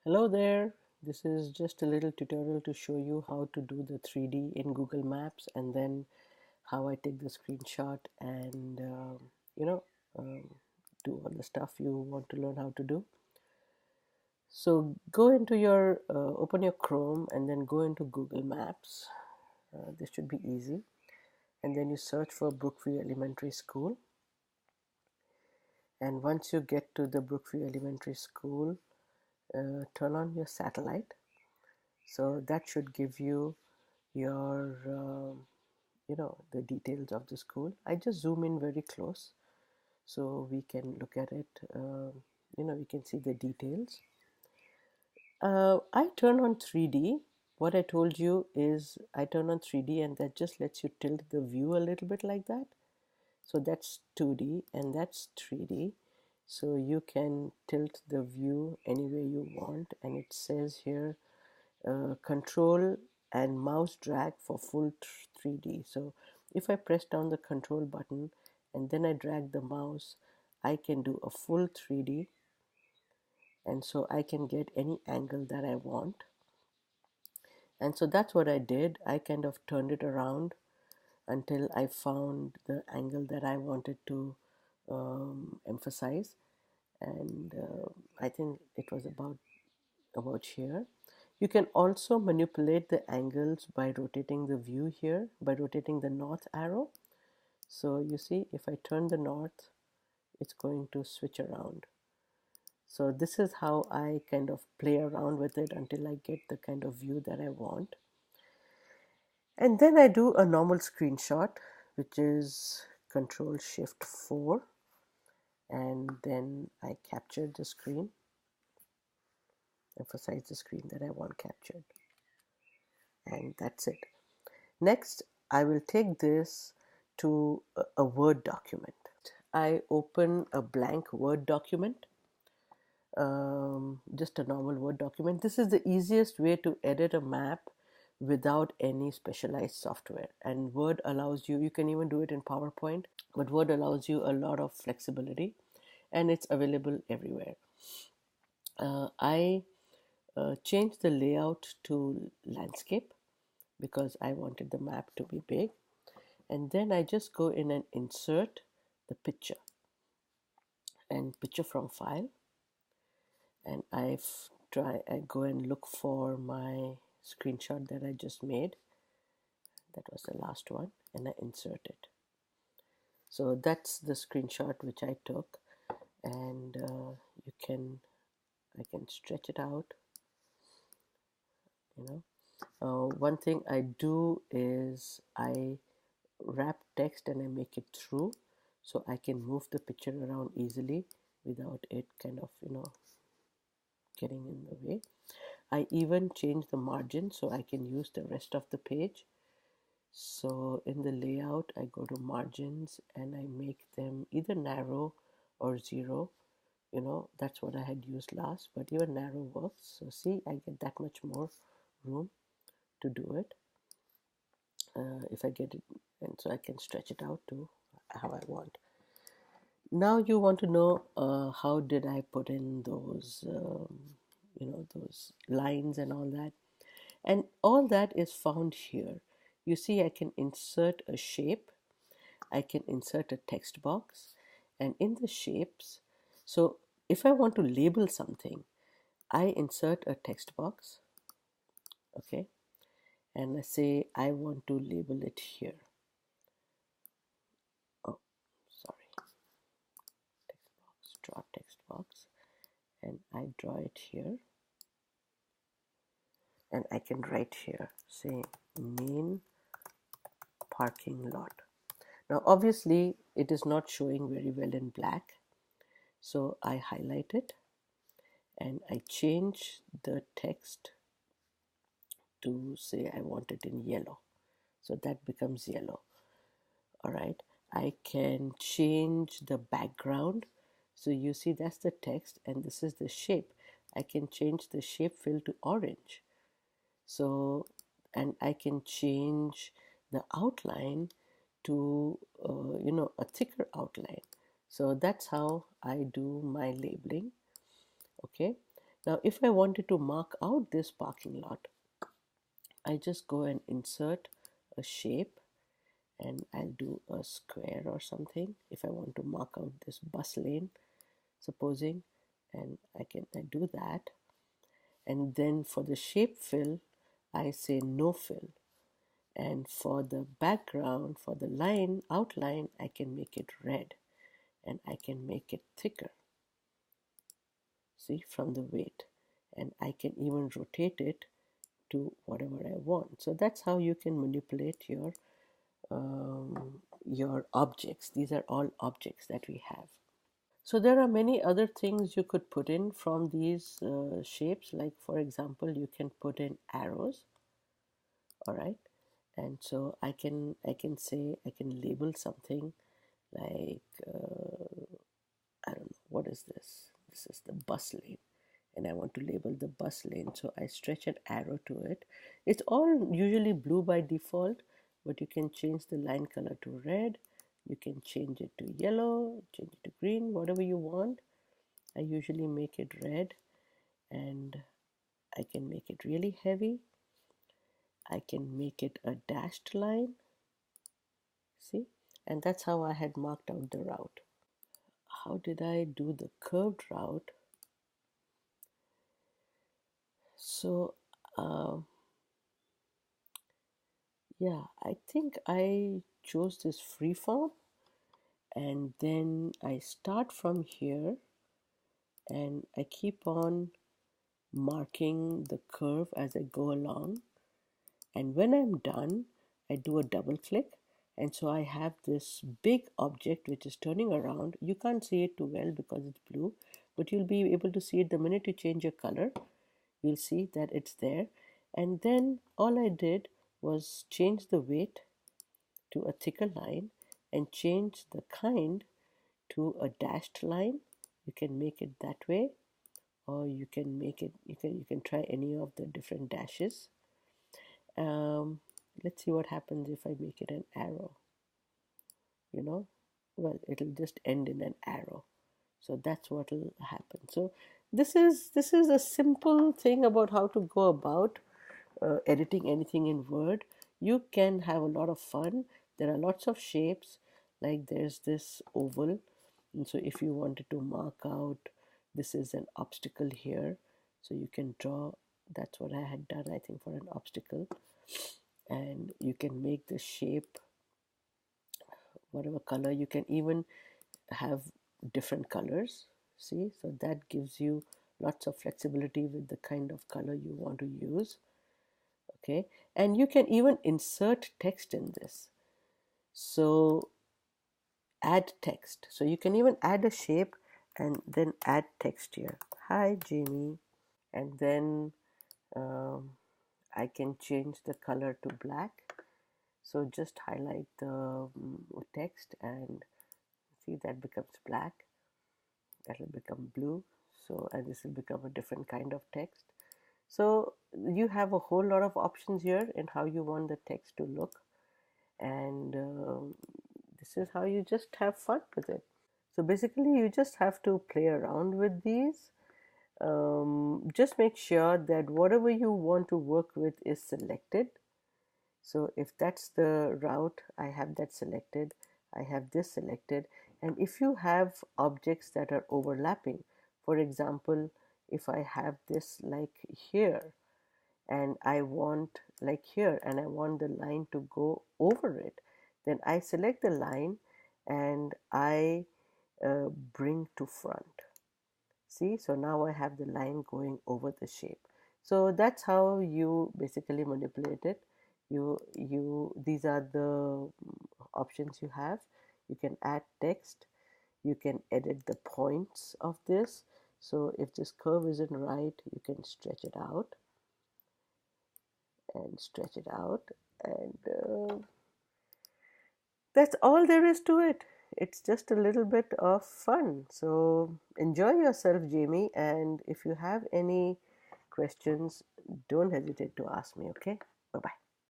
Hello there, this is just a little tutorial to show you how to do the 3D in Google Maps and then how I take the screenshot and you know um, do all the stuff you want to learn how to do. So go into your open your Chrome and then go into Google Maps. This should be easy, and then you search for Brookview Elementary School, and once you get to the Brookview Elementary School, turn on your satellite. So that should give you your the details of the school. I just zoom in very close so we can look at it. We can see the details. I turn on 3D. What I told you is I turn on 3D and that just lets you tilt the view a little bit like that. So that's 2D and that's 3D. So you can tilt the view any way you want, and it says here control and mouse drag for full 3D. So if I press down the control button and then I drag the mouse, I can do a full 3D, and so I can get any angle that I want. And so that's what I did. I kind of turned it around until I found the angle that I wanted to emphasize, and I think it was about here. You can also manipulate the angles by rotating the view here, by rotating the north arrow. So you see, if I turn the north, it's going to switch around. So this is how I kind of play around with it until I get the kind of view that I want. And then I do a normal screenshot, which is Control Shift 4, and then I capture the screen, emphasize the screen that I want captured, and that's it. Next, I will take this to a Word document. I open a blank Word document, just a normal Word document. This is the easiest way to edit a map without any specialized software. And Word allows you can even do it in PowerPoint, but Word allows you a lot of flexibility, and it's available everywhere. I changed the layout to landscape because I wanted the map to be big. And then I just go in and insert the picture and picture from file, and I go and look for my screenshot that I just made. That was the last one, and I insert it. So that's the screenshot which I took, and I can stretch it out. One thing I do is I wrap text and I make it through, so I can move the picture around easily without it kind of getting in the way. I even change the margin so I can use the rest of the page. So in the layout, I go to margins and I make them either narrow or 0. That's what I had used last, but even narrow works. So see, I get that much more room to do it if I get it, and so I can stretch it out to how I want. Now you want to know how did I put in those those lines and all that, and all that is found here. You see, I can insert a shape, I can insert a text box, and in the shapes, so if I want to label something, I insert a text box, okay, and I say I want to label it here. Oh, sorry, text box, draw text box, and I draw it here, and I can write here, say main parking lot. Now obviously it is not showing very well in black, so I highlight it and I change the text to say I want it in yellow, so that becomes yellow. All right, I can change the background, so you see that's the text and this is the shape. I can change the shape fill to orange, so, and I can change the outline to a thicker outline. So that's how I do my labeling. Okay, Now if I wanted to mark out this parking lot, I just go and insert a shape, and I'll do a square or something if I want to mark out this bus lane, supposing, and I do that. And then for the shape fill, I say no fill. And for the background, for the line outline, I can make it red, and I can make it thicker, see, from the weight. And I can even rotate it to whatever I want. So that's how you can manipulate your objects. These are all objects that we have. So there are many other things you could put in from these shapes. Like for example, you can put in arrows. All right, and so I can say, I can label something like I don't know, what is this? This is the bus lane, and I want to label the bus lane. So I stretch an arrow to it. It's all usually blue by default, but you can change the line color to red. You can change it to yellow, change it to green, whatever you want. I usually make it red, and I can make it really heavy. I can make it a dashed line, see? And that's how I had marked out the route. How did I do the curved route? So, yeah, I think I chose this freeform, and then I start from here, and I keep on marking the curve as I go along. And when I'm done, I do a double click, and so I have this big object which is turning around. You can't see it too well because it's blue, but you'll be able to see it the minute you change your color. You'll see that it's there. And then all I did was change the weight to a thicker line and change the kind to a dashed line. You can make it that way, or you can make it, you can try any of the different dashes. Let's see what happens if I make it an arrow. Well, it'll just end in an arrow. So that's what will happen. So this is a simple thing about how to go about editing anything in Word. You can have a lot of fun. There are lots of shapes, like there's this oval, and so if you wanted to mark out, this is an obstacle here, so you can draw. That's what I had done, I think, for an obstacle. And you can make the shape whatever color. You can even have different colors, see, so that gives you lots of flexibility with the kind of color you want to use. Okay, and you can even insert text in this. So add text, so you can even add a shape and then add text here. Hi Jamie. And then I can change the color to black. So just highlight the text, and see, that becomes black. That will become blue. So, and this will become a different kind of text. So you have a whole lot of options here in how you want the text to look, and this is how you just have fun with it. So basically you just have to play around with these. Just make sure that whatever you want to work with is selected. So if that's the route, I have that selected, I have this selected. And if you have objects that are overlapping, for example, if I have this like here, and I want like here, and I want the line to go over it, then I select the line and I bring to front. See, so now I have the line going over the shape. So that's how you basically manipulate it. These are the options you have. You can add text, you can edit the points of this. So if this curve isn't right, you can stretch it out and stretch it out, and that's all there is to it. It's just a little bit of fun. So enjoy yourself, Jamie, and if you have any questions, don't hesitate to ask me. Okay, bye bye.